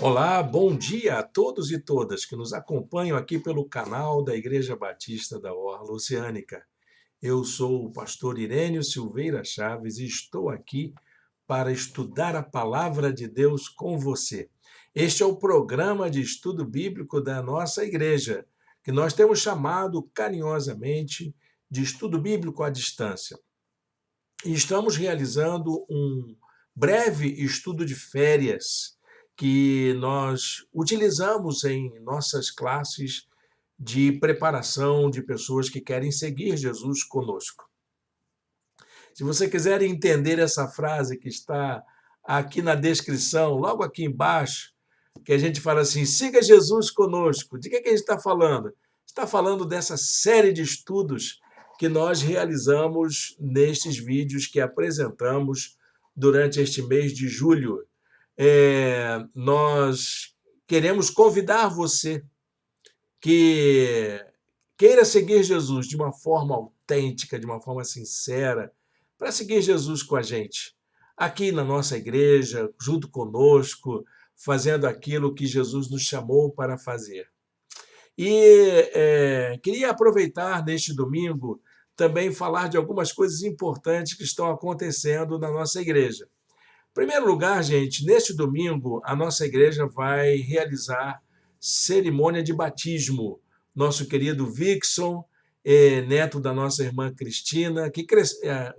Olá, bom dia a todos e todas que nos acompanham aqui pelo canal da Igreja Batista da Orla Oceânica. Eu sou o pastor Irênio Silveira Chaves e estou aqui para estudar a palavra de Deus com você. Este é o programa de estudo bíblico da nossa igreja, que nós temos chamado carinhosamente de estudo bíblico à distância. E estamos realizando um breve estudo de férias que nós utilizamos em nossas classes de preparação de pessoas que querem seguir Jesus conosco. Se você quiser entender essa frase que está aqui na descrição, logo aqui embaixo, que a gente fala assim: siga Jesus conosco. De que a gente está falando? Está falando dessa série de estudos que nós realizamos nestes vídeos que apresentamos durante este mês de julho. Nós queremos convidar você que queira seguir Jesus de uma forma autêntica, de uma forma sincera, para seguir Jesus com a gente, aqui na nossa igreja, junto conosco, fazendo aquilo que Jesus nos chamou para fazer. E queria aproveitar neste domingo também falar de algumas coisas importantes que estão acontecendo na nossa igreja. Em primeiro lugar, gente, neste domingo a nossa igreja vai realizar cerimônia de batismo. Nosso querido Vixon, neto da nossa irmã Cristina,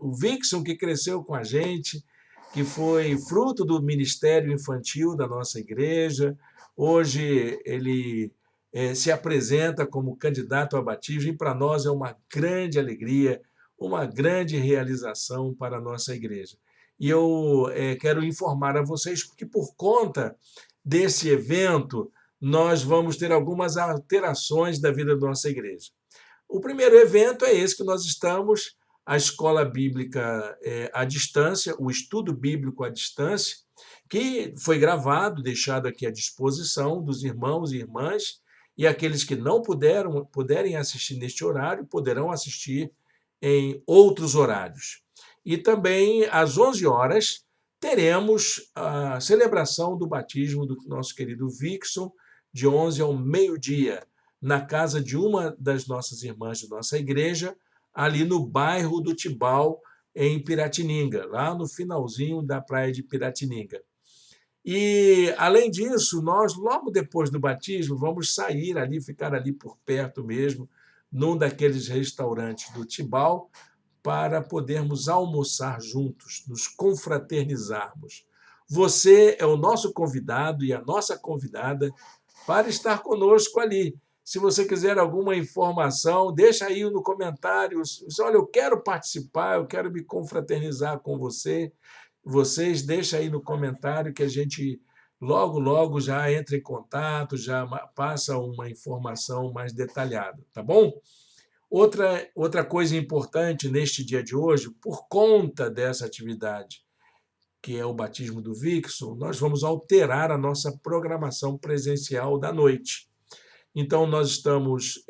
o Vixon que cresceu com a gente, que foi fruto do ministério infantil da nossa igreja. Hoje ele se apresenta como candidato a batismo e para nós é uma grande alegria, uma grande realização para a nossa igreja. E eu quero informar a vocês que, por conta desse evento, nós vamos ter algumas alterações da vida da nossa igreja. O primeiro evento é esse que nós estamos, a escola bíblica à distância, o estudo bíblico à distância, que foi gravado, deixado aqui à disposição dos irmãos e irmãs, e aqueles que não puderem assistir neste horário, poderão assistir em outros horários. E também, às 11 horas, teremos a celebração do batismo do nosso querido Vixon, de 11 ao meio-dia, na casa de uma das nossas irmãs de nossa igreja, ali no bairro do Tibau, em Piratininga, lá no finalzinho da praia de Piratininga. E, além disso, nós, logo depois do batismo, vamos sair ali, ficar ali por perto mesmo, num daqueles restaurantes do Tibau, para podermos almoçar juntos, nos confraternizarmos. Você é o nosso convidado e a nossa convidada para estar conosco ali. Se você quiser alguma informação, deixa aí no comentário. Olha, eu quero participar, eu quero me confraternizar com vocês, deixa aí no comentário que a gente logo, logo já entra em contato, já passa uma informação mais detalhada, tá bom? Outra coisa importante neste dia de hoje, por conta dessa atividade, que é o batismo do Vixon, nós vamos alterar a nossa programação presencial da noite. Então, nós estamos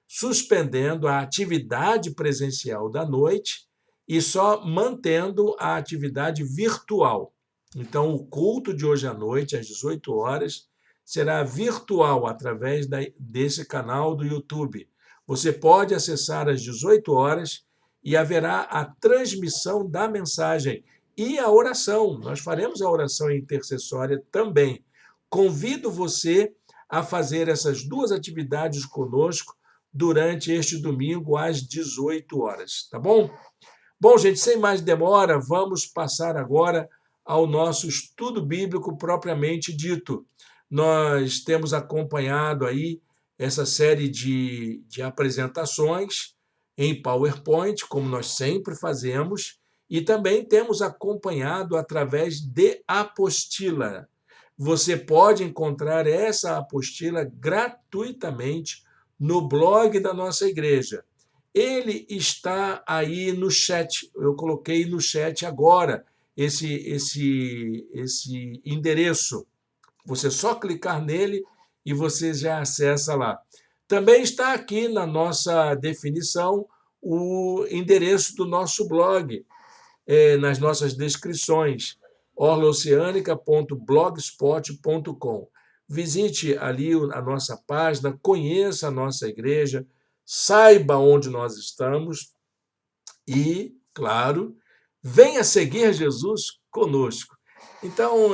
suspendendo a atividade presencial da noite e só mantendo a atividade virtual. Então, o culto de hoje à noite, às 18 horas, será virtual através desse canal do YouTube. Você pode acessar às 18 horas e haverá a transmissão da mensagem e a oração. Nós faremos a oração intercessória também. Convido você a fazer essas duas atividades conosco durante este domingo às 18 horas, tá bom? Bom, gente, sem mais demora, vamos passar agora ao nosso estudo bíblico propriamente dito. Nós temos acompanhado aí essa série de apresentações em PowerPoint, como nós sempre fazemos, e também temos acompanhado através de apostila. Você pode encontrar essa apostila gratuitamente no blog da nossa igreja. Ele está aí no chat. Eu coloquei no chat agora esse endereço. Você só clicar nele e você já acessa lá. Também está aqui na nossa definição o endereço do nosso blog, nas nossas descrições. orlaoceanica.blogspot.com. Visite ali a nossa página, conheça a nossa igreja, saiba onde nós estamos e, claro, venha seguir Jesus conosco. Então,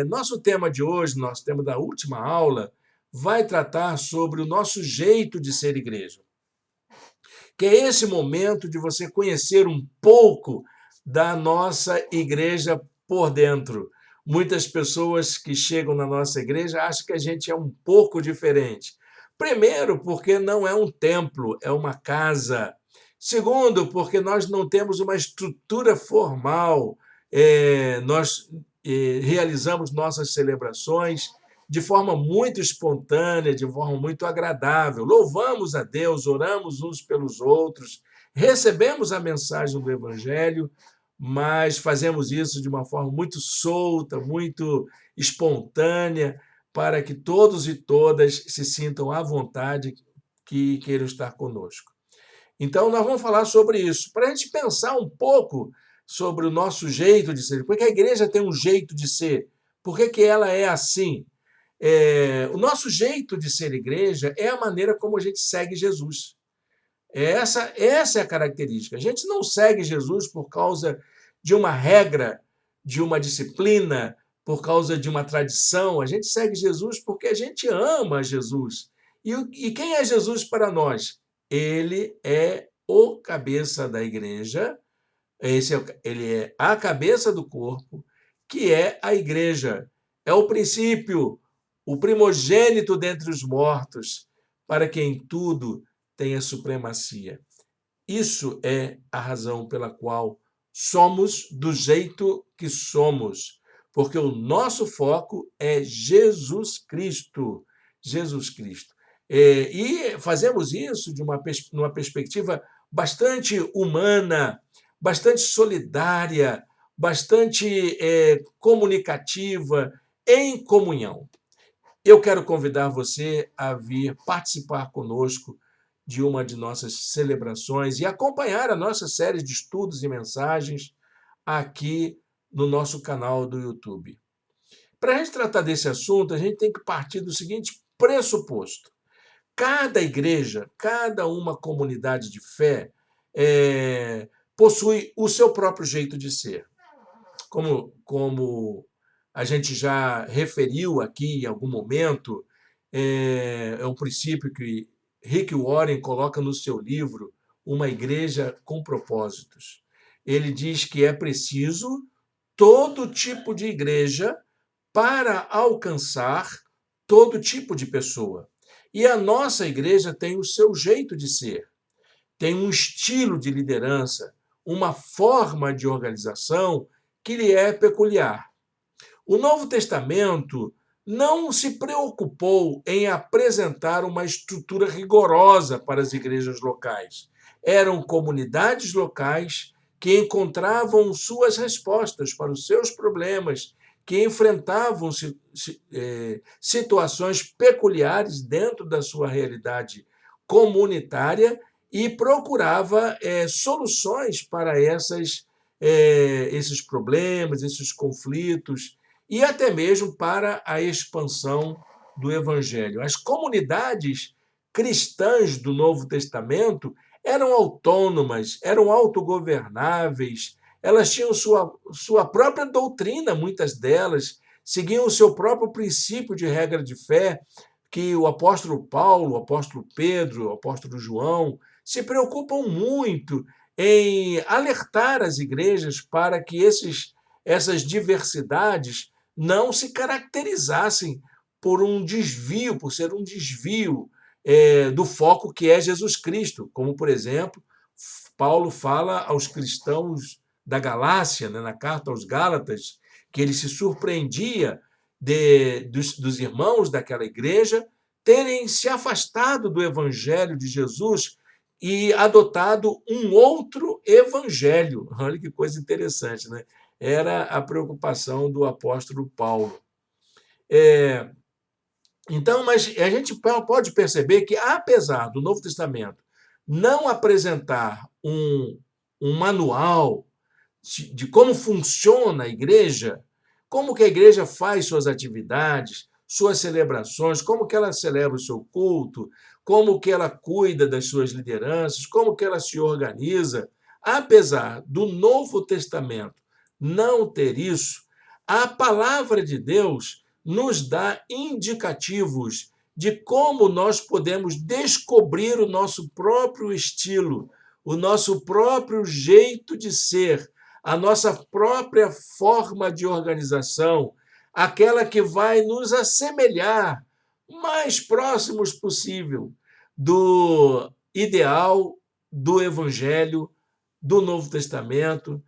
nosso tema de hoje, nosso tema da última aula, vai tratar sobre o nosso jeito de ser igreja, que é esse momento de você conhecer um pouco da nossa igreja por dentro. Muitas pessoas que chegam na nossa igreja acham que a gente é um pouco diferente. Primeiro, porque não é um templo, é uma casa. Segundo, porque nós não temos uma estrutura formal. Nós realizamos nossas celebrações de forma muito espontânea, de forma muito agradável. Louvamos a Deus, oramos uns pelos outros, recebemos a mensagem do Evangelho, mas fazemos isso de uma forma muito solta, muito espontânea, para que todos e todas se sintam à vontade que queiram estar conosco. Então, nós vamos falar sobre isso, para a gente pensar um pouco sobre o nosso jeito de ser. Porque a igreja tem um jeito de ser. Por que ela é assim? O nosso jeito de ser igreja é a maneira como a gente segue Jesus. Essa é a característica. A gente não segue Jesus por causa de uma regra, de uma disciplina, por causa de uma tradição. A gente segue Jesus porque a gente ama Jesus. E quem é Jesus para nós? Ele é o cabeça da igreja, ele é a cabeça do corpo, que é a igreja. É o princípio, o primogênito dentre os mortos, para que em tudo tenha supremacia. Isso é a razão pela qual somos do jeito que somos, porque o nosso foco é Jesus Cristo. Jesus Cristo. E fazemos isso numa perspectiva bastante humana, bastante solidária, bastante comunicativa, em comunhão. Eu quero convidar você a vir participar conosco de uma de nossas celebrações e acompanhar a nossa série de estudos e mensagens aqui no nosso canal do YouTube. Para a gente tratar desse assunto, a gente tem que partir do seguinte pressuposto. Cada igreja, cada uma comunidade de fé possui o seu próprio jeito de ser. Como a gente já referiu aqui em algum momento, é um princípio que Rick Warren coloca no seu livro Uma Igreja com Propósitos. Ele diz que é preciso todo tipo de igreja para alcançar todo tipo de pessoa. E a nossa igreja tem o seu jeito de ser, tem um estilo de liderança, uma forma de organização que lhe é peculiar. O Novo Testamento não se preocupou em apresentar uma estrutura rigorosa para as igrejas locais. Eram comunidades locais que encontravam suas respostas para os seus problemas, que enfrentavam situações peculiares dentro da sua realidade comunitária e procurava soluções para esses problemas, esses conflitos, e até mesmo para a expansão do Evangelho. As comunidades cristãs do Novo Testamento eram autônomas, eram autogovernáveis, elas tinham sua própria doutrina, muitas delas, seguiam o seu próprio princípio de regra de fé, que o apóstolo Paulo, o apóstolo Pedro, o apóstolo João se preocupam muito em alertar as igrejas para que essas diversidades não se caracterizassem por ser um desvio do foco que é Jesus Cristo, como, por exemplo, Paulo fala aos cristãos da Galácia, né, na carta aos Gálatas, que ele se surpreendia dos irmãos daquela igreja terem se afastado do evangelho de Jesus e adotado um outro evangelho. Olha que coisa interessante, né? Era a preocupação do apóstolo Paulo. Então, mas a gente pode perceber que, apesar do Novo Testamento não apresentar um manual de como funciona a igreja, como que a igreja faz suas atividades, suas celebrações, como que ela celebra o seu culto, como que ela cuida das suas lideranças, como que ela se organiza. Apesar do Novo Testamento não ter isso, a palavra de Deus nos dá indicativos de como nós podemos descobrir o nosso próprio estilo, o nosso próprio jeito de ser, a nossa própria forma de organização, aquela que vai nos assemelhar mais próximos possível do ideal do Evangelho, do Novo Testamento,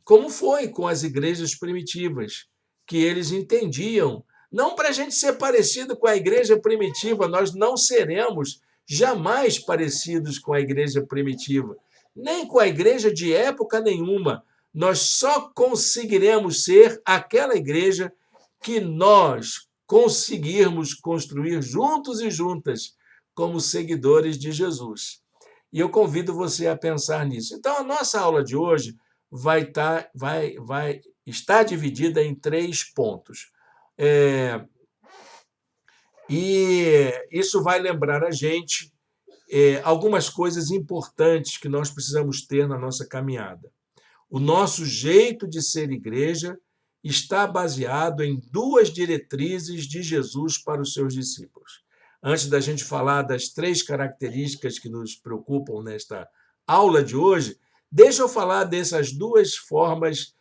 como foi com as igrejas primitivas, que eles entendiam. Não para a gente ser parecido com a igreja primitiva, nós não seremos jamais parecidos com a igreja primitiva, nem com a igreja de época nenhuma. Nós só conseguiremos ser aquela igreja que nós conseguirmos construir juntos e juntas como seguidores de Jesus. E eu convido você a pensar nisso. Então, a nossa aula de hoje vai estar dividida em 3 pontos. E isso vai lembrar a gente algumas coisas importantes que nós precisamos ter na nossa caminhada. O nosso jeito de ser igreja está baseado em 2 diretrizes de Jesus para os seus discípulos. Antes da gente falar das 3 características que nos preocupam nesta aula de hoje, deixa eu falar dessas 2 formas,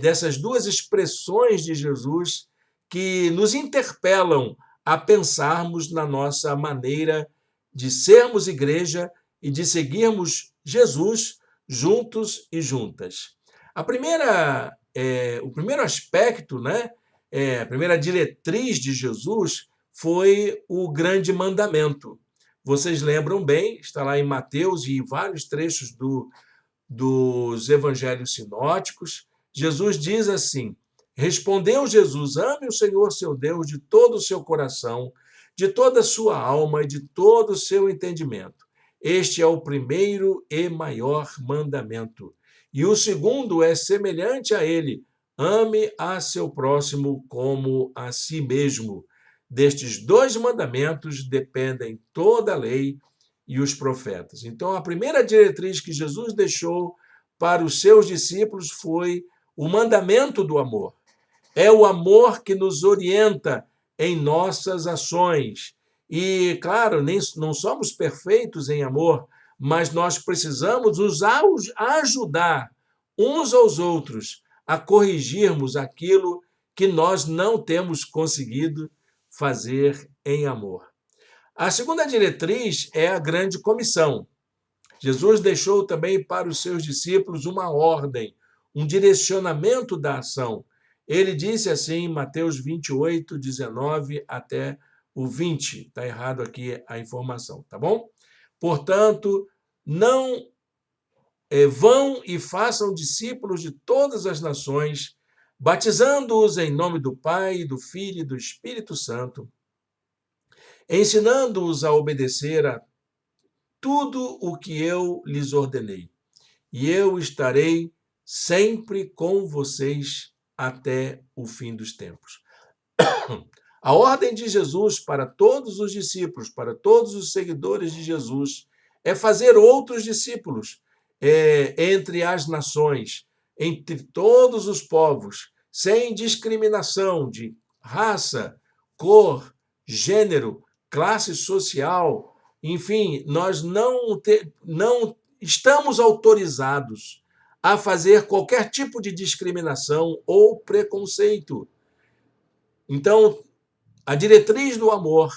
dessas 2 expressões de Jesus que nos interpelam a pensarmos na nossa maneira de sermos igreja e de seguirmos Jesus juntos e juntas. O primeiro aspecto, né, a primeira diretriz de Jesus foi o grande mandamento. Vocês lembram bem, está lá em Mateus e em vários trechos dos evangelhos sinóticos. Jesus diz assim: respondeu Jesus, ame o Senhor seu Deus de todo o seu coração, de toda a sua alma e de todo o seu entendimento. Este é o primeiro e maior mandamento. E o segundo é semelhante a ele: ame a seu próximo como a si mesmo. Destes 2 mandamentos dependem toda a lei e os profetas. Então, a primeira diretriz que Jesus deixou para os seus discípulos foi o mandamento do amor. É o amor que nos orienta em nossas ações. E, claro, não somos perfeitos em amor, mas nós precisamos nos ajudar uns aos outros a corrigirmos aquilo que nós não temos conseguido fazer em amor. A segunda diretriz é a grande comissão. Jesus deixou também para os seus discípulos uma ordem, um direcionamento da ação. Ele disse assim em Mateus 28, 19 até o 20. Está errado aqui a informação, tá bom? Portanto, não vão e façam discípulos de todas as nações, batizando-os em nome do Pai, do Filho e do Espírito Santo, ensinando-os a obedecer a tudo o que eu lhes ordenei. E eu estarei sempre com vocês até o fim dos tempos. A ordem de Jesus para todos os discípulos, para todos os seguidores de Jesus, é fazer outros discípulos entre as nações, entre todos os povos, sem discriminação de raça, cor, gênero, classe social. Enfim, nós não estamos autorizados a fazer qualquer tipo de discriminação ou preconceito. Então, a diretriz do amor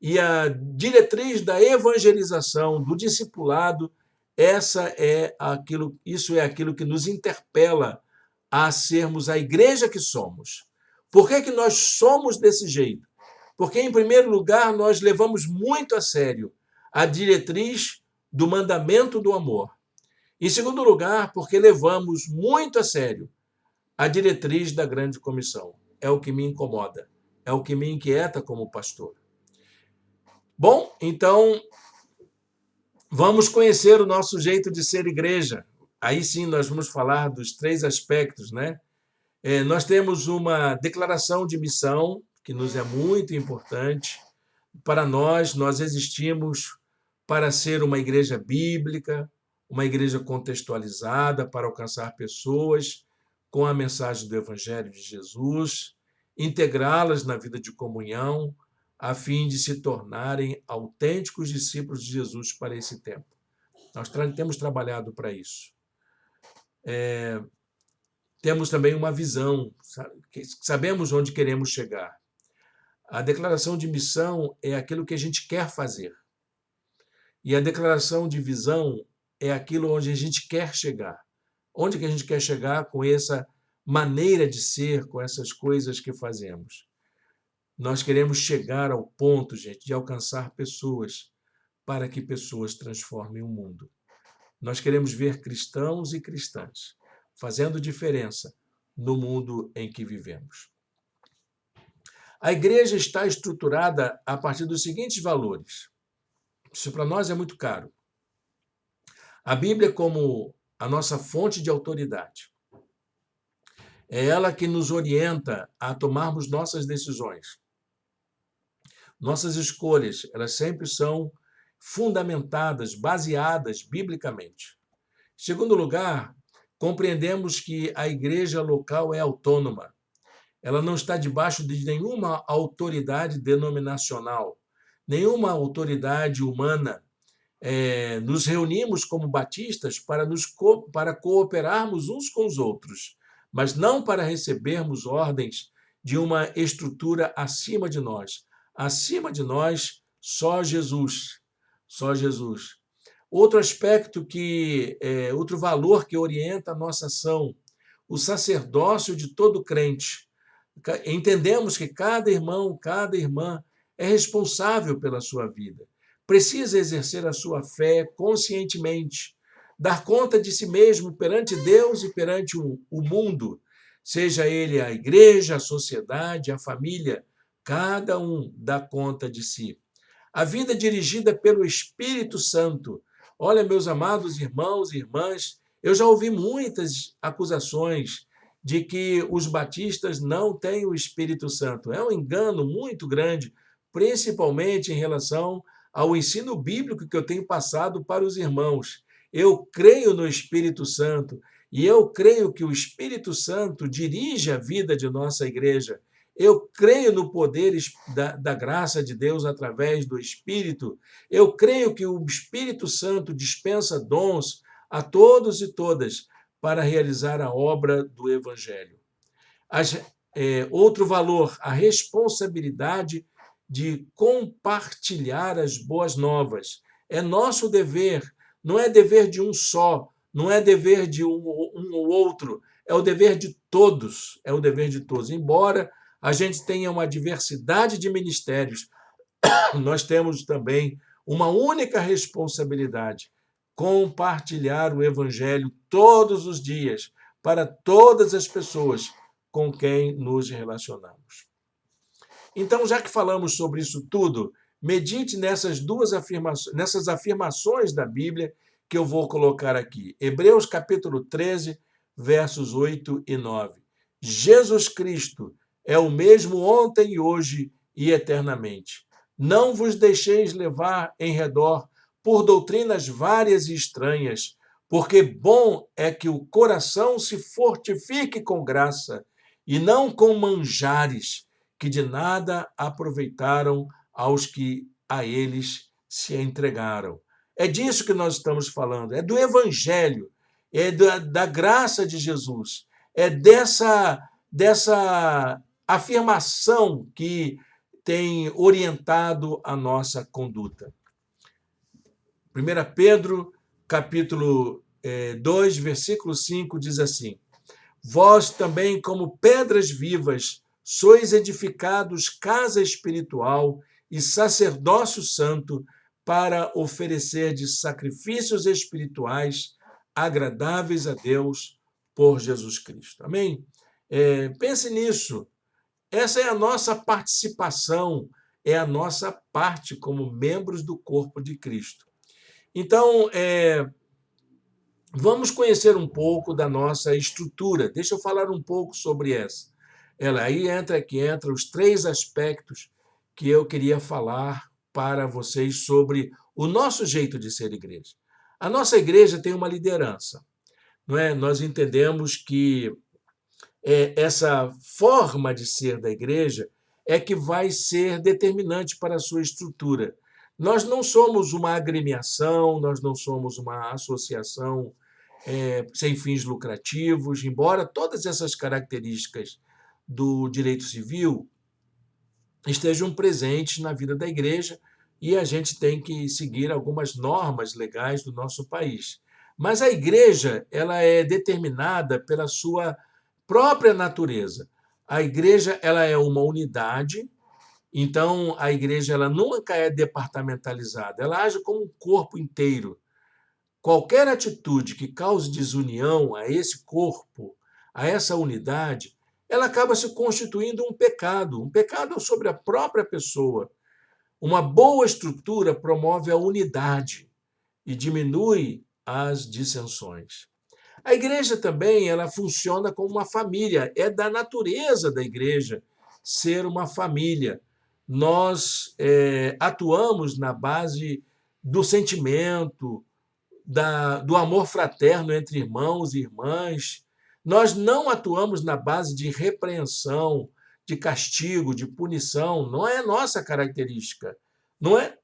e a diretriz da evangelização, do discipulado, isso é aquilo que nos interpela a sermos a igreja que somos. Por que nós somos desse jeito? Porque, em primeiro lugar, nós levamos muito a sério a diretriz do mandamento do amor. Em segundo lugar, porque levamos muito a sério a diretriz da grande comissão. É o que me incomoda, é o que me inquieta como pastor. Bom, então, vamos conhecer o nosso jeito de ser igreja. Aí sim nós vamos falar dos 3 aspectos, né? Nós temos uma declaração de missão, que nos é muito importante. Para nós existimos para ser uma igreja bíblica, uma igreja contextualizada para alcançar pessoas com a mensagem do Evangelho de Jesus, integrá-las na vida de comunhão, a fim de se tornarem autênticos discípulos de Jesus para esse tempo. Nós temos trabalhado para isso. Temos também uma visão, sabemos onde queremos chegar. A declaração de missão é aquilo que a gente quer fazer. E a declaração de visão é aquilo onde a gente quer chegar. Onde que a gente quer chegar com essa maneira de ser, com essas coisas que fazemos? Nós queremos chegar ao ponto, gente, de alcançar pessoas para que pessoas transformem o mundo. Nós queremos ver cristãos e cristãs fazendo diferença no mundo em que vivemos. A igreja está estruturada a partir dos seguintes valores. Isso para nós é muito caro. A Bíblia como a nossa fonte de autoridade. É ela que nos orienta a tomarmos nossas decisões. Nossas escolhas, elas sempre são fundamentadas, baseadas biblicamente. Em segundo lugar, compreendemos que a igreja local é autônoma. Ela não está debaixo de nenhuma autoridade denominacional, nenhuma autoridade humana. Nos reunimos como batistas para cooperarmos uns com os outros, mas não para recebermos ordens de uma estrutura acima de nós. Acima de nós, só Jesus. Só Jesus. Outro aspecto outro valor que orienta a nossa ação, o sacerdócio de todo crente. Entendemos que cada irmão, cada irmã é responsável pela sua vida. Precisa exercer a sua fé conscientemente, dar conta de si mesmo perante Deus e perante o mundo, seja ele a igreja, a sociedade, a família, cada um dá conta de si. A vida dirigida pelo Espírito Santo. Olha, meus amados irmãos e irmãs, eu já ouvi muitas acusações de que os batistas não têm o Espírito Santo. É um engano muito grande, principalmente em relação ao ensino bíblico que eu tenho passado para os irmãos. Eu creio no Espírito Santo e eu creio que o Espírito Santo dirige a vida de nossa igreja. Eu creio no poder da graça de Deus através do Espírito. Eu creio que o Espírito Santo dispensa dons a todos e todas para realizar a obra do Evangelho. Outro valor, a responsabilidade de compartilhar as boas novas. É nosso dever, não é dever de um só, não é dever de um ou outro, é o dever de todos, é o dever de todos. Embora a gente tenha uma diversidade de ministérios, nós temos também uma única responsabilidade: compartilhar o Evangelho todos os dias para todas as pessoas com quem nos relacionamos. Então, já que falamos sobre isso tudo, medite nessas afirmações da Bíblia que eu vou colocar aqui. Hebreus capítulo 13, versos 8 e 9. Jesus Cristo é o mesmo ontem, hoje e eternamente. Não vos deixeis levar em redor por doutrinas várias e estranhas, porque bom é que o coração se fortifique com graça e não com manjares, que de nada aproveitaram aos que a eles se entregaram. É disso que nós estamos falando, é do Evangelho, é da graça de Jesus, é dessa afirmação que tem orientado a nossa conduta. 1 Pedro, capítulo 2, versículo 5, diz assim: Vós também, como pedras vivas, sois edificados casa espiritual e sacerdócio santo para oferecer de sacrifícios espirituais agradáveis a Deus por Jesus Cristo. Amém? Pense nisso. Essa é a nossa participação, é a nossa parte como membros do corpo de Cristo. Então, Vamos conhecer um pouco da nossa estrutura. Deixa eu falar um pouco sobre essa. Ela aí entra os três aspectos que eu queria falar para vocês sobre o nosso jeito de ser igreja. A nossa igreja tem uma liderança, não é? Nós entendemos que essa forma de ser da igreja é que vai ser determinante para a sua estrutura. Nós não somos uma agremiação, nós não somos uma associação sem fins lucrativos, embora todas essas características do direito civil estejam presentes na vida da igreja e a gente tem que seguir algumas normas legais do nosso país. Mas a igreja, ela é determinada pela sua própria natureza. A igreja, ela é uma unidade, então a igreja ela nunca é departamentalizada, ela age como um corpo inteiro. Qualquer atitude que cause desunião a esse corpo, a essa unidade, ela acaba se constituindo um pecado sobre a própria pessoa. Uma boa estrutura promove a unidade e diminui as dissensões. A igreja também, ela funciona como uma família, é da natureza da igreja ser uma família. Nós atuamos na base do sentimento, do amor fraterno entre irmãos e irmãs. Nós não atuamos na base de repreensão, de castigo, de punição. Não é nossa característica. Não é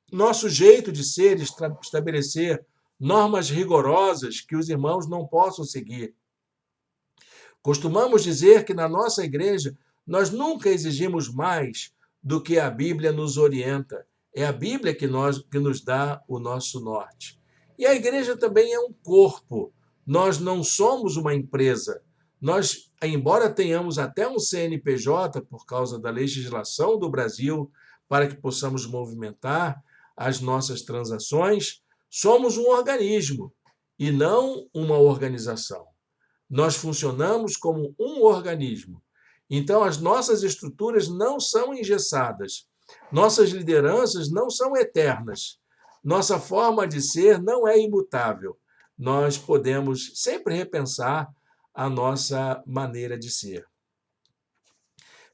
nosso jeito de ser, estabelecer normas rigorosas que os irmãos não possam seguir. Costumamos dizer que na nossa igreja nós nunca exigimos mais do que a Bíblia nos orienta. É a Bíblia que nos dá o nosso norte. E a igreja também é um corpo. Nós não somos uma empresa. Nós, embora tenhamos até um CNPJ por causa da legislação do Brasil, para que possamos movimentar as nossas transações, somos um organismo e não uma organização. Nós funcionamos como um organismo. Então, as nossas estruturas não são engessadas. Nossas lideranças não são eternas. Nossa forma de ser não é imutável. Nós podemos sempre repensar a nossa maneira de ser.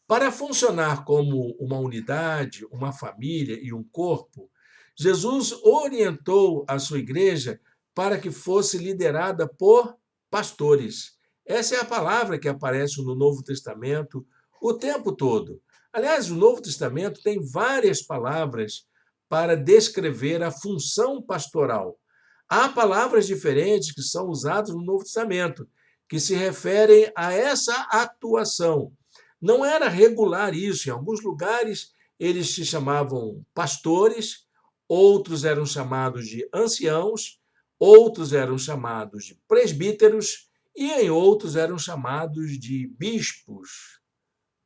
Para funcionar como uma unidade, uma família e um corpo, Jesus orientou a sua igreja para que fosse liderada por pastores. Essa é a palavra que aparece no Novo Testamento o tempo todo. Aliás, o Novo Testamento tem várias palavras para descrever a função pastoral. Há palavras diferentes que são usadas no Novo Testamento, que se referem a essa atuação. Não era regular isso. Em alguns lugares eles se chamavam pastores, outros eram chamados de anciãos, outros eram chamados de presbíteros e em outros eram chamados de bispos.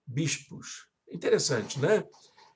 Bispos. Interessante, né?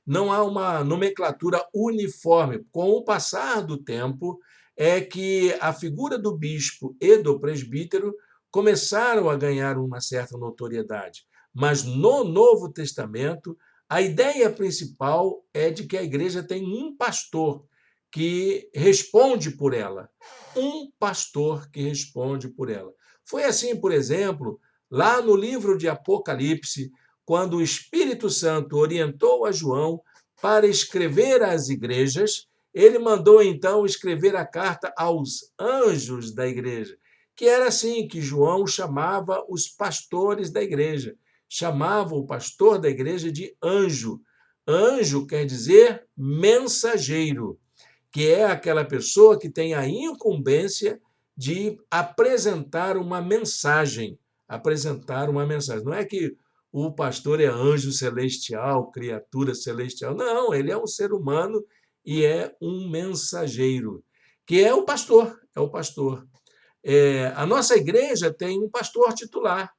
Não há uma nomenclatura uniforme. Com o passar do tempo, é que a figura do bispo e do presbítero começaram a ganhar uma certa notoriedade. Mas no Novo Testamento, a ideia principal é de que a igreja tem um pastor que responde por ela. Um pastor que responde por ela. Foi assim, por exemplo, lá no livro de Apocalipse, quando o Espírito Santo orientou a João para escrever às igrejas, ele mandou então escrever a carta aos anjos da igreja, que era assim que João chamava os pastores da igreja. Chamava o pastor da igreja de anjo. Anjo quer dizer mensageiro, que é aquela pessoa que tem a incumbência de apresentar uma mensagem. Apresentar uma mensagem. Não é que o pastor é anjo celestial, criatura celestial. Não, ele é um ser humano e é um mensageiro, que é o pastor. É o pastor. A nossa igreja tem um pastor titular,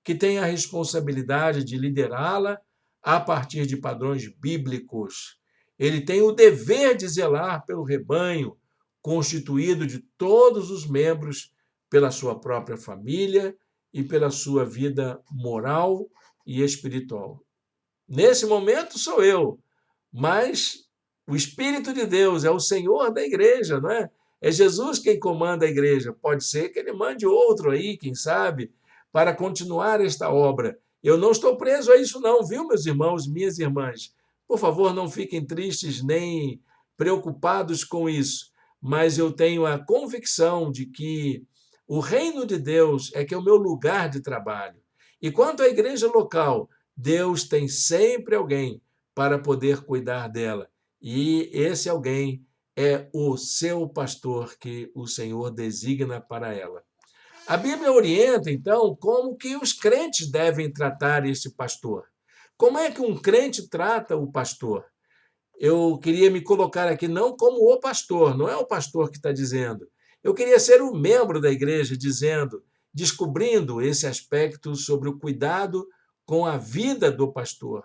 que tem a responsabilidade de liderá-la a partir de padrões bíblicos. Ele tem o dever de zelar pelo rebanho, constituído de todos os membros, pela sua própria família e pela sua vida moral e espiritual. Nesse momento sou eu, mas o Espírito de Deus é o Senhor da igreja, não é? É Jesus quem comanda a igreja. Pode ser que ele mande outro aí, quem sabe, para continuar esta obra. Eu não estou preso a isso, não, viu, meus irmãos, minhas irmãs? Por favor, não fiquem tristes nem preocupados com isso, mas eu tenho a convicção de que o reino de Deus é que é o meu lugar de trabalho. E quanto à igreja local, Deus tem sempre alguém para poder cuidar dela. E esse alguém é o seu pastor que o Senhor designa para ela. A Bíblia orienta, então, como que os crentes devem tratar esse pastor. Como é que um crente trata o pastor? Eu queria me colocar aqui não como o pastor, não é o pastor que está dizendo. Eu queria ser um membro da igreja dizendo, descobrindo esse aspecto sobre o cuidado com a vida do pastor.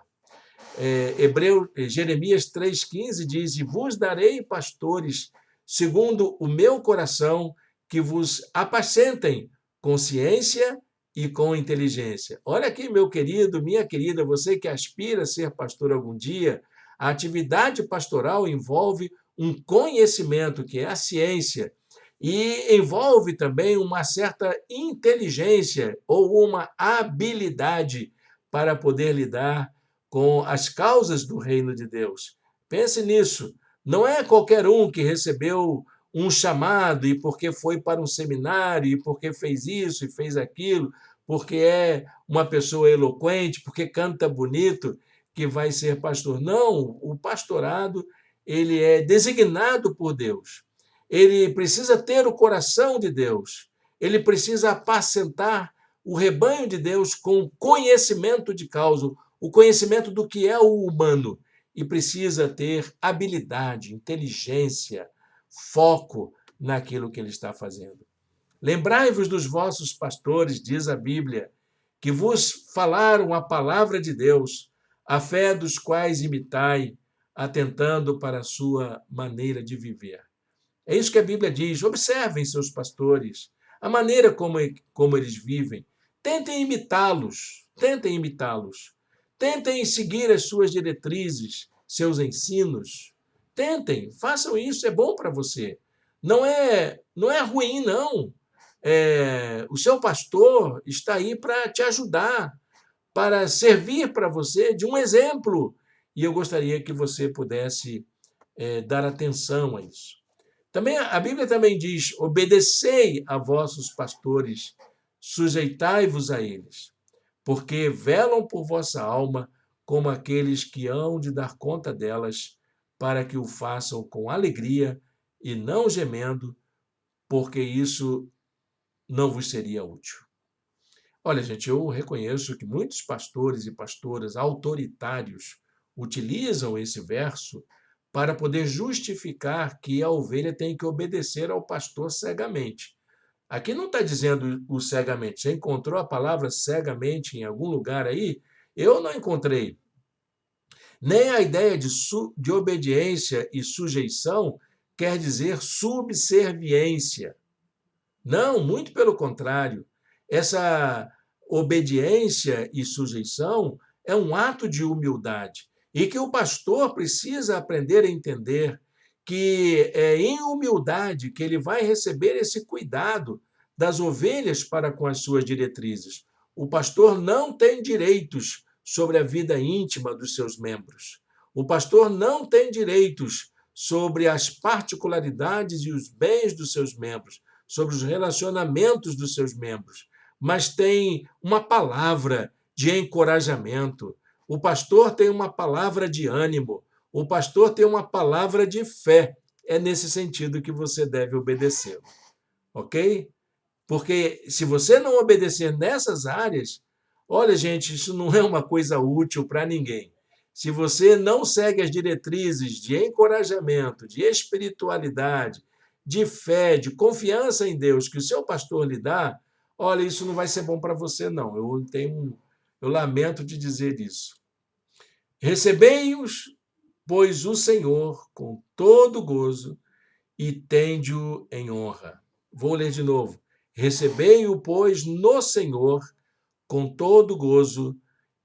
Jeremias 3,15 diz: E vos darei pastores segundo o meu coração, que vos apacentem com ciência e com inteligência. Olha aqui, meu querido, minha querida, você que aspira a ser pastor algum dia, a atividade pastoral envolve um conhecimento, que é a ciência, e envolve também uma certa inteligência ou uma habilidade para poder lidar com as causas do reino de Deus. Pense nisso. Não é qualquer um que recebeu um chamado e porque foi para um seminário e porque fez isso e fez aquilo, porque é uma pessoa eloquente, porque canta bonito, que vai ser pastor. Não, o pastorado, ele é designado por Deus. Ele precisa ter o coração de Deus. Ele precisa apacentar o rebanho de Deus com conhecimento de causa, o conhecimento do que é o humano, e precisa ter habilidade, inteligência, foco naquilo que ele está fazendo. Lembrai-vos dos vossos pastores, diz a Bíblia, que vos falaram a palavra de Deus, a fé dos quais imitai, atentando para a sua maneira de viver. É isso que a Bíblia diz. Observem seus pastores, a maneira como eles vivem. Tentem imitá-los, tentem imitá-los. Tentem seguir as suas diretrizes, seus ensinos. Tentem, façam isso, é bom para você. Não é ruim, não. O seu pastor está aí para te ajudar, para servir para você de um exemplo. E eu gostaria que você pudesse dar atenção a isso. Também a Bíblia também diz: obedecei a vossos pastores, sujeitai-vos a eles, porque velam por vossa alma como aqueles que hão de dar conta delas, para que o façam com alegria e não gemendo, porque isso não vos seria útil. Olha, gente, eu reconheço que muitos pastores e pastoras autoritários utilizam esse verso para poder justificar que a ovelha tem que obedecer ao pastor cegamente. Aqui não está dizendo o cegamente. Você encontrou a palavra cegamente em algum lugar aí? Eu não encontrei. Nem a ideia de obediência e sujeição quer dizer subserviência. Não, muito pelo contrário. Essa obediência e sujeição é um ato de humildade e que o pastor precisa aprender a entender que é em humildade que ele vai receber esse cuidado das ovelhas para com as suas diretrizes. O pastor não tem direitos sobre a vida íntima dos seus membros. O pastor não tem direitos sobre as particularidades e os bens dos seus membros, sobre os relacionamentos dos seus membros, mas tem uma palavra de encorajamento. O pastor tem uma palavra de ânimo. O pastor tem uma palavra de fé. É nesse sentido que você deve obedecê-lo. Ok? Porque se você não obedecer nessas áreas, olha, gente, isso não é uma coisa útil para ninguém. Se você não segue as diretrizes de encorajamento, de espiritualidade, de fé, de confiança em Deus que o seu pastor lhe dá, olha, isso não vai ser bom para você, não. Eu lamento de dizer isso. Recebei-os, pois, o Senhor com todo gozo e tende-o em honra. Vou ler de novo. Recebei-o, pois, no Senhor com todo gozo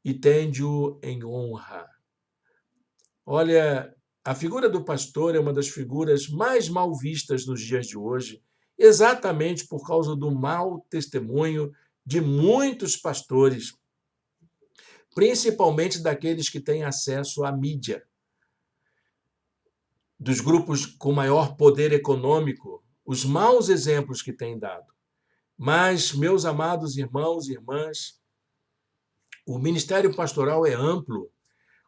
e tende-o em honra. Olha, A figura do pastor é uma das figuras mais mal vistas nos dias de hoje, exatamente por causa do mau testemunho de muitos pastores, principalmente daqueles que têm acesso à mídia, dos grupos com maior poder econômico, os maus exemplos que têm dado. Mas, meus amados irmãos e irmãs, o ministério pastoral é amplo.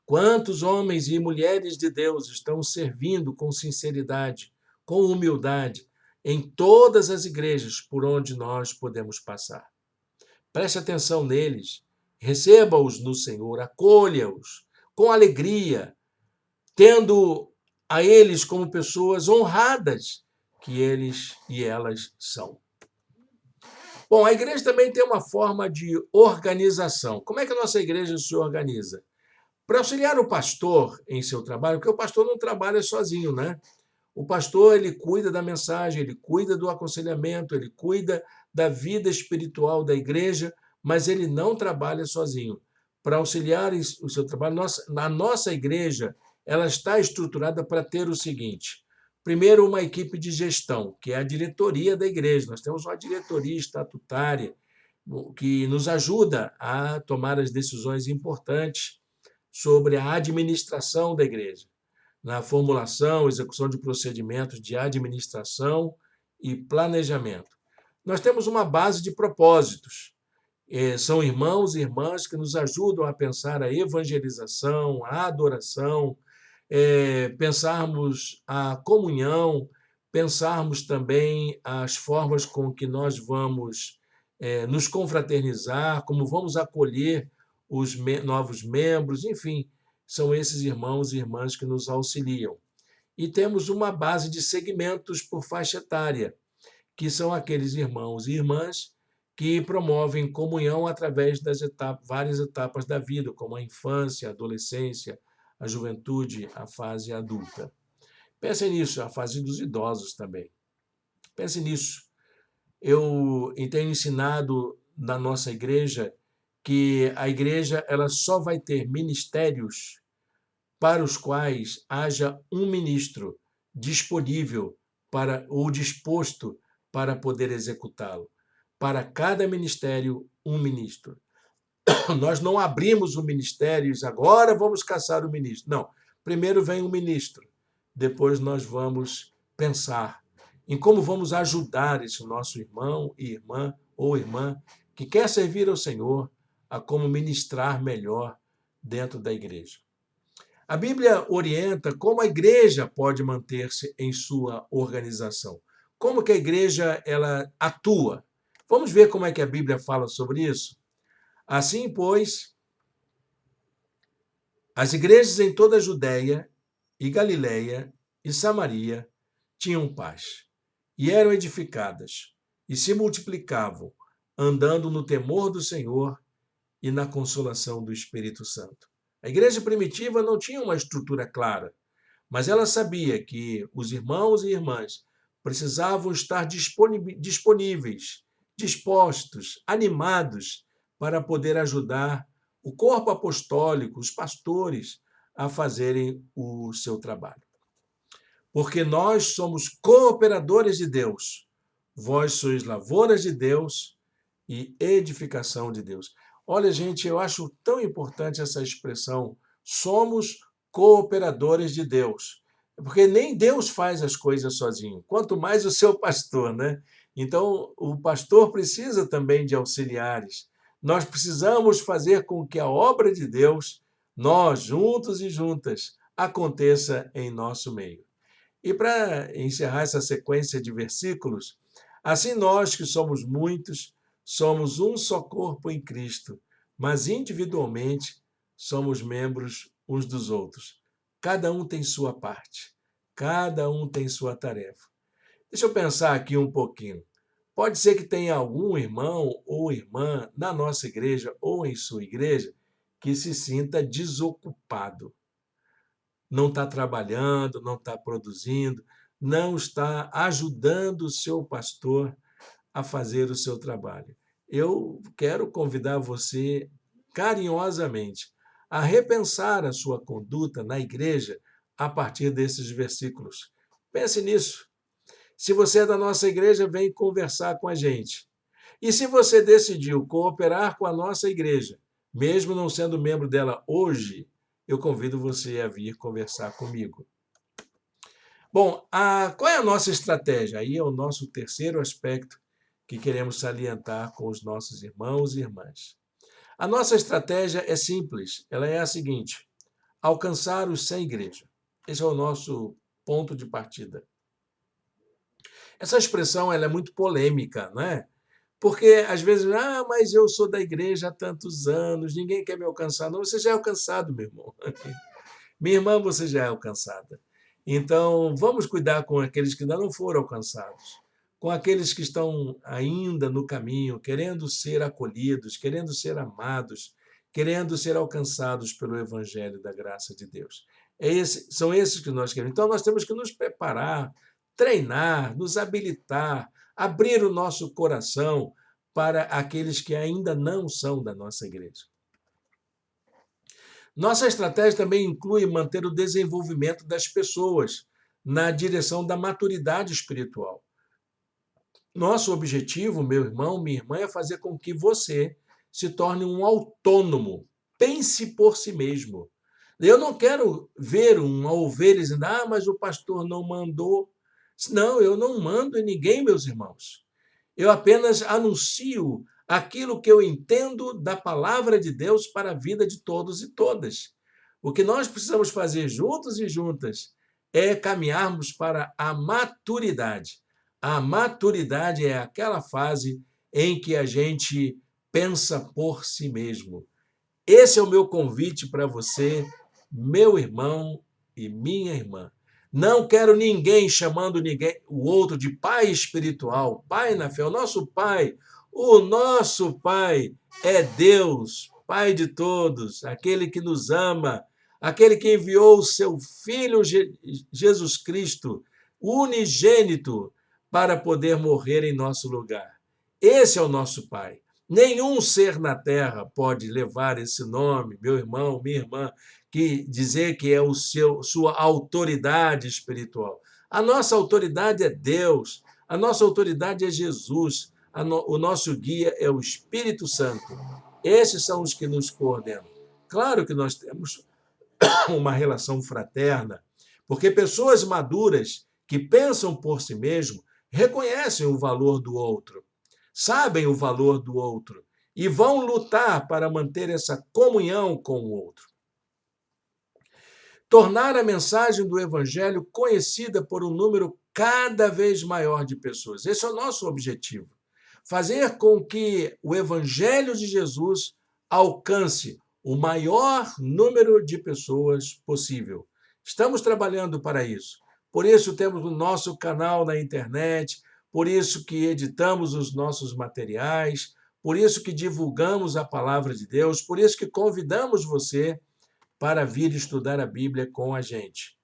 Quantos homens e mulheres de Deus estão servindo com sinceridade, com humildade, em todas as igrejas por onde nós podemos passar? Preste atenção neles, receba-os no Senhor, acolha-os com alegria, tendo a eles como pessoas honradas que eles e elas são. Bom, a igreja também tem uma forma de organização. Como é que a nossa igreja se organiza? Para auxiliar o pastor em seu trabalho, porque o pastor não trabalha sozinho, né? O pastor, ele cuida da mensagem, ele cuida do aconselhamento, ele cuida da vida espiritual da igreja, mas ele não trabalha sozinho. Para auxiliar o seu trabalho, a nossa igreja, ela está estruturada para ter o seguinte: primeiro, uma equipe de gestão, que é a diretoria da igreja. Nós temos uma diretoria estatutária que nos ajuda a tomar as decisões importantes sobre a administração da igreja, na formulação, execução de procedimentos de administração e planejamento. Nós temos uma base de propósitos. São irmãos e irmãs que nos ajudam a pensar a evangelização, a adoração, pensarmos a comunhão, pensarmos também as formas com que nós vamos nos confraternizar, como vamos acolher os novos membros, enfim, são esses irmãos e irmãs que nos auxiliam. E temos uma base de segmentos por faixa etária, que são aqueles irmãos e irmãs que promovem comunhão através das várias etapas da vida, como a infância, a adolescência, a juventude, a fase adulta. Pense nisso, a fase dos idosos também. Pense nisso. Eu tenho ensinado na nossa igreja que a igreja ela só vai ter ministérios para os quais haja um ministro disponível para ou disposto para poder executá-lo. Para cada ministério, um ministro. Nós não abrimos o ministério e diz, agora vamos caçar o ministro. Não. Primeiro vem o ministro. Depois nós vamos pensar em como vamos ajudar esse nosso irmão e irmã ou irmã que quer servir ao Senhor a como ministrar melhor dentro da igreja. A Bíblia orienta como a igreja pode manter-se em sua organização. Como que a igreja ela atua. Vamos ver como é que a Bíblia fala sobre isso? Assim, pois, as igrejas em toda a Judéia e Galiléia e Samaria tinham paz, e eram edificadas, e se multiplicavam, andando no temor do Senhor e na consolação do Espírito Santo. A igreja primitiva não tinha uma estrutura clara, mas ela sabia que os irmãos e irmãs precisavam estar disponíveis, dispostos, animados para poder ajudar o corpo apostólico, os pastores, a fazerem o seu trabalho. Porque nós somos cooperadores de Deus, vós sois lavouras de Deus e edificação de Deus. Olha, gente, eu acho tão importante essa expressão, somos cooperadores de Deus. Porque nem Deus faz as coisas sozinho, quanto mais o seu pastor, né? Então, o pastor precisa também de auxiliares. Nós precisamos fazer com que a obra de Deus, nós, juntos e juntas, aconteça em nosso meio. E para encerrar essa sequência de versículos, assim nós que somos muitos, somos um só corpo em Cristo, mas individualmente somos membros uns dos outros. Cada um tem sua parte, cada um tem sua tarefa. Deixa eu pensar aqui um pouquinho. Pode ser que tenha algum irmão ou irmã na nossa igreja ou em sua igreja que se sinta desocupado. Não está trabalhando, não está produzindo, não está ajudando o seu pastor a fazer o seu trabalho. Eu quero convidar você carinhosamente a repensar a sua conduta na igreja a partir desses versículos. Pense nisso. Se você é da nossa igreja, vem conversar com a gente. E se você decidiu cooperar com a nossa igreja, mesmo não sendo membro dela hoje, eu convido você a vir conversar comigo. Bom, qual é a nossa estratégia? Aí é o nosso terceiro aspecto que queremos salientar com os nossos irmãos e irmãs. A nossa estratégia é simples, ela é a seguinte: alcançar os sem igreja. Esse é o nosso ponto de partida. Essa expressão ela é muito polêmica, não é? Porque às vezes, mas eu sou da igreja há tantos anos, ninguém quer me alcançar. Não, você já é alcançado, meu irmão. Minha irmã, você já é alcançada. Então, vamos cuidar com aqueles que ainda não foram alcançados, com aqueles que estão ainda no caminho, querendo ser acolhidos, querendo ser amados, querendo ser alcançados pelo Evangelho da graça de Deus. São esses que nós queremos. Então, nós temos que nos preparar, treinar, nos habilitar, abrir o nosso coração para aqueles que ainda não são da nossa igreja. Nossa estratégia também inclui manter o desenvolvimento das pessoas na direção da maturidade espiritual. Nosso objetivo, meu irmão, minha irmã, é fazer com que você se torne um autônomo. Pense por si mesmo. Eu não quero ver uma ovelha dizendo, mas o pastor não mandou. Não, eu não mando em ninguém, meus irmãos. Eu apenas anuncio aquilo que eu entendo da palavra de Deus para a vida de todos e todas. O que nós precisamos fazer juntos e juntas é caminharmos para a maturidade. A maturidade é aquela fase em que a gente pensa por si mesmo. Esse é o meu convite para você, meu irmão e minha irmã. Não quero ninguém chamando o outro de pai espiritual, pai na fé. O nosso pai é Deus, pai de todos, aquele que nos ama, aquele que enviou o seu filho Jesus Cristo, unigênito, para poder morrer em nosso lugar. Esse é o nosso pai. Nenhum ser na terra pode levar esse nome, meu irmão, minha irmã, que dizer que é sua autoridade espiritual. A nossa autoridade é Deus, a nossa autoridade é Jesus, o nosso guia é o Espírito Santo. Esses são os que nos coordenam. Claro que nós temos uma relação fraterna, porque pessoas maduras que pensam por si mesmo reconhecem o valor do outro, sabem o valor do outro e vão lutar para manter essa comunhão com o outro. Tornar a mensagem do Evangelho conhecida por um número cada vez maior de pessoas. Esse é o nosso objetivo. Fazer com que o Evangelho de Jesus alcance o maior número de pessoas possível. Estamos trabalhando para isso. Por isso temos o nosso canal na internet, por isso que editamos os nossos materiais, por isso que divulgamos a palavra de Deus, por isso que convidamos você para vir estudar a Bíblia com a gente.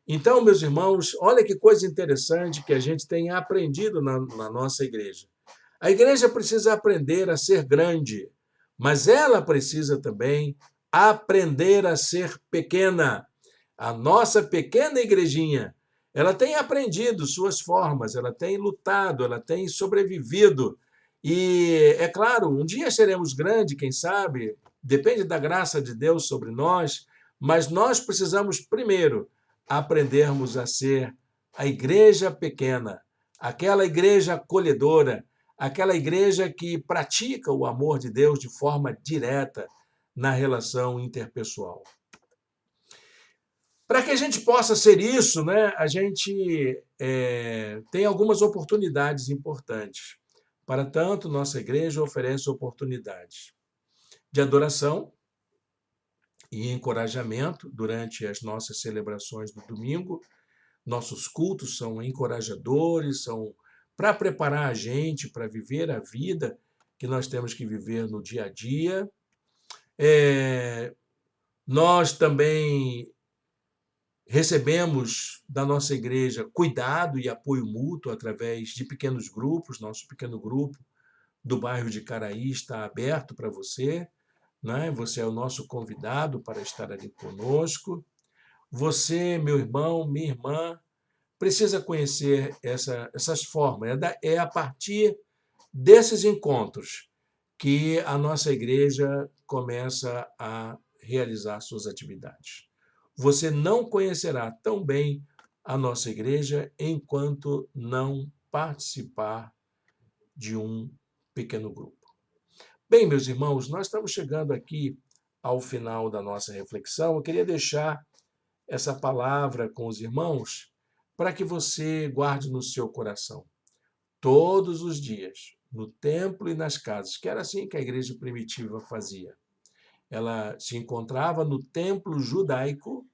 Então, meus irmãos, olha que coisa interessante que a gente tem aprendido na nossa igreja. A igreja precisa aprender a ser grande, mas ela precisa também aprender a ser pequena. A nossa pequena igrejinha, ela tem aprendido suas formas, ela tem lutado, ela tem sobrevivido. E, é claro, um dia seremos grande, quem sabe, depende da graça de Deus sobre nós, mas nós precisamos, primeiro, aprendermos a ser a igreja pequena, aquela igreja acolhedora, aquela igreja que pratica o amor de Deus de forma direta na relação interpessoal. Para que a gente possa ser isso, né, a gente tem algumas oportunidades importantes. Para tanto, nossa igreja oferece oportunidades de adoração e encorajamento durante as nossas celebrações do domingo. Nossos cultos são encorajadores, são para preparar a gente para viver a vida que nós temos que viver no dia a dia. Nós também recebemos da nossa igreja cuidado e apoio mútuo através de pequenos grupos. Nosso pequeno grupo do bairro de Caraí está aberto para você, né? Você é o nosso convidado para estar ali conosco. Você, meu irmão, minha irmã, precisa conhecer essas formas. É a partir desses encontros que a nossa igreja começa a realizar suas atividades. Você não conhecerá tão bem a nossa igreja enquanto não participar de um pequeno grupo. Bem, meus irmãos, nós estamos chegando aqui ao final da nossa reflexão. Eu queria deixar essa palavra com os irmãos para que você guarde no seu coração. Todos os dias, no templo e nas casas, que era assim que a igreja primitiva fazia. Ela se encontrava no templo judaico,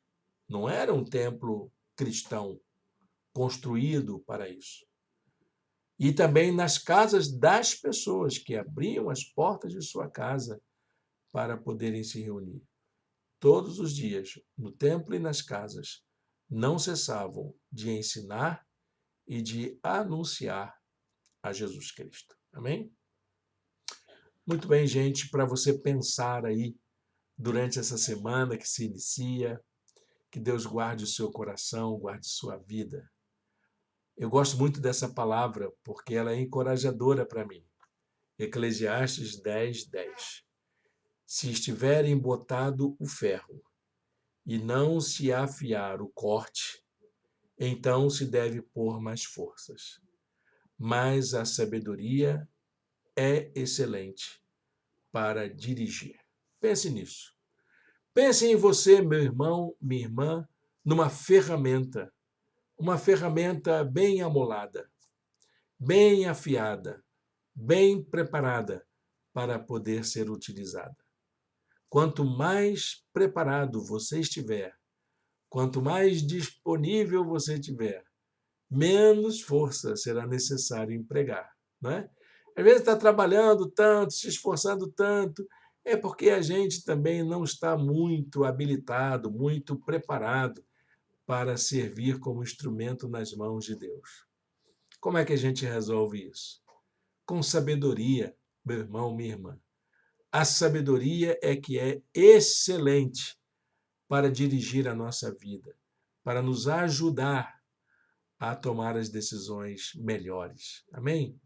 não era um templo cristão construído para isso. E também nas casas das pessoas que abriam as portas de sua casa para poderem se reunir. Todos os dias, no templo e nas casas, não cessavam de ensinar e de anunciar a Jesus Cristo. Amém? Muito bem, gente, para você pensar aí durante essa semana que se inicia, que Deus guarde o seu coração, guarde sua vida. Eu gosto muito dessa palavra porque ela é encorajadora para mim. Eclesiastes 10, 10. Se estiver embotado o ferro e não se afiar o corte, então se deve pôr mais forças. Mas a sabedoria é excelente para dirigir. Pense nisso. Pense em você, meu irmão, minha irmã, numa ferramenta. Uma ferramenta bem amolada, bem afiada, bem preparada para poder ser utilizada. Quanto mais preparado você estiver, quanto mais disponível você tiver, menos força será necessário empregar, não é? Às vezes está trabalhando tanto, se esforçando tanto, é porque a gente também não está muito habilitado, muito preparado para servir como instrumento nas mãos de Deus. Como é que a gente resolve isso? Com sabedoria, meu irmão, minha irmã. A sabedoria é que é excelente para dirigir a nossa vida, para nos ajudar a tomar as decisões melhores. Amém?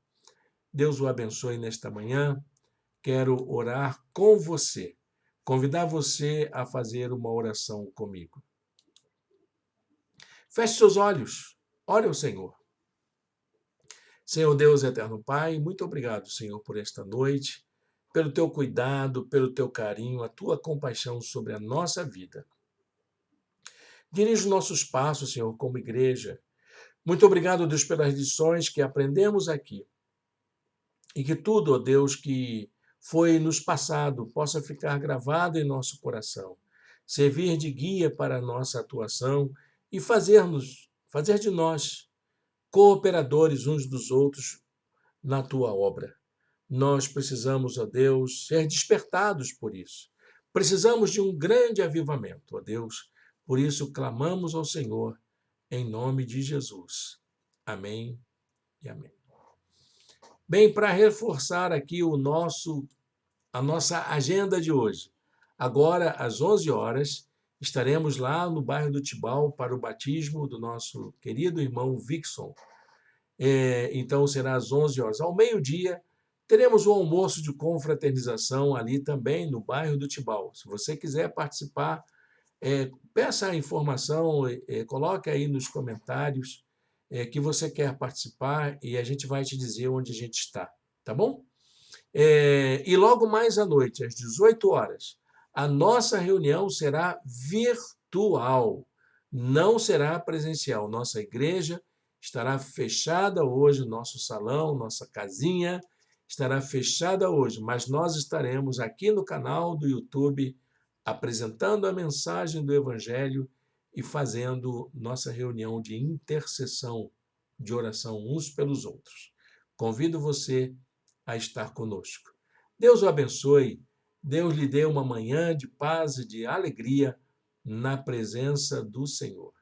Deus o abençoe nesta manhã. Quero orar com você, convidar você a fazer uma oração comigo. Feche seus olhos, ore ao Senhor. Senhor Deus, eterno Pai, muito obrigado, Senhor, por esta noite, pelo teu cuidado, pelo teu carinho, a tua compaixão sobre a nossa vida. Dirige os nossos passos, Senhor, como igreja. Muito obrigado, Deus, pelas lições que aprendemos aqui. E que tudo, ó Deus, que foi nos passado possa ficar gravado em nosso coração, servir de guia para a nossa atuação e fazer de nós cooperadores uns dos outros na tua obra. Nós precisamos, ó Deus, ser despertados por isso. Precisamos de um grande avivamento, ó Deus. Por isso clamamos ao Senhor em nome de Jesus. Amém e amém. Bem, para reforçar aqui a nossa agenda de hoje. Agora, às 11 horas, estaremos lá no bairro do Tibau para o batismo do nosso querido irmão Vixson. Então, será às 11 horas. Ao meio-dia, teremos um almoço de confraternização ali também no bairro do Tibau. Se você quiser participar, peça a informação, coloque aí nos comentários que você quer participar e a gente vai te dizer onde a gente está, tá bom? E logo mais à noite, às 18 horas, a nossa reunião será virtual, não será presencial. Nossa igreja estará fechada hoje, nosso salão, nossa casinha estará fechada hoje, mas nós estaremos aqui no canal do YouTube apresentando a mensagem do Evangelho e fazendo nossa reunião de intercessão, de oração uns pelos outros. Convido você a estar conosco. Deus o abençoe, Deus lhe dê uma manhã de paz e de alegria na presença do Senhor.